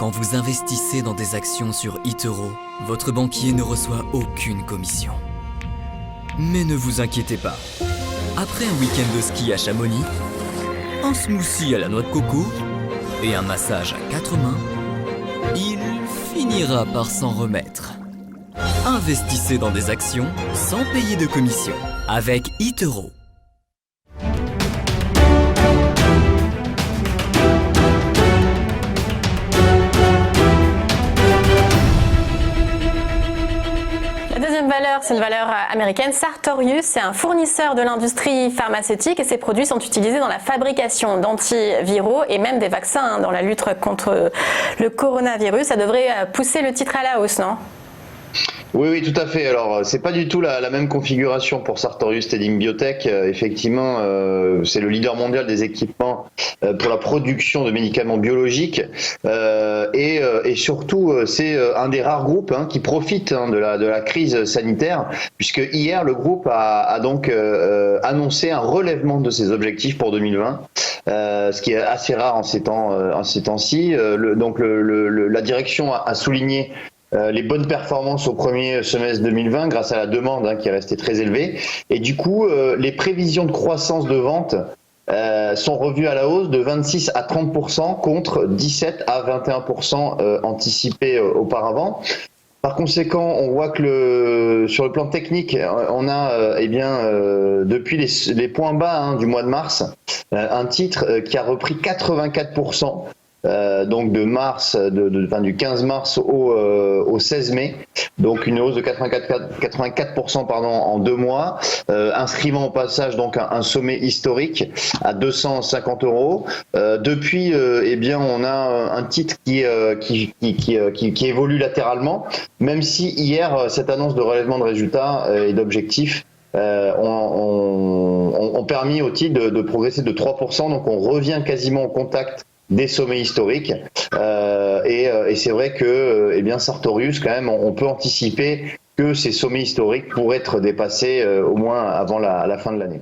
Quand vous investissez dans des actions sur eToro, votre banquier ne reçoit aucune commission. Mais ne vous inquiétez pas. Après un week-end de ski à Chamonix, un smoothie à la noix de coco et un massage à 4 mains, il finira par s'en remettre. Investissez dans des actions sans payer de commission avec eToro. La deuxième valeur, c'est une valeur américaine. Sartorius, c'est un fournisseur de l'industrie pharmaceutique et ses produits sont utilisés dans la fabrication d'antiviraux et même des vaccins dans la lutte contre le coronavirus. Ça devrait pousser le titre à la hausse, non ? Oui, tout à fait. Alors, c'est pas du tout la même configuration pour Sartorius Trading Biotech. Effectivement, c'est le leader mondial des équipements pour la production de médicaments biologiques et surtout, c'est un des rares groupes qui profitent de la crise sanitaire, puisque hier, le groupe a donc annoncé un relèvement de ses objectifs pour 2020, ce qui est assez rare en ces temps-ci. Donc, la direction a souligné les bonnes performances au premier semestre 2020 grâce à la demande qui est restée très élevée. Et du coup, les prévisions de croissance de vente sont revues à la hausse de 26 à 30% contre 17 à 21% anticipés auparavant. Par conséquent, on voit que sur le plan technique, on a depuis les points bas du mois de mars, un titre qui a repris 84%. Donc de mars, du 15 mars au 16 mai, donc une hausse de 84% en 2 mois, inscrivant au passage donc un sommet historique à 250 €. Depuis, on a un titre qui évolue latéralement, même si hier cette annonce de relèvement de résultats et d'objectifs ont permis au titre de progresser de 3%, donc on revient quasiment au contact des sommets historiques et c'est vrai que Sartorius, quand même, on peut anticiper que ces sommets historiques pourraient être dépassés au moins avant la fin de l'année.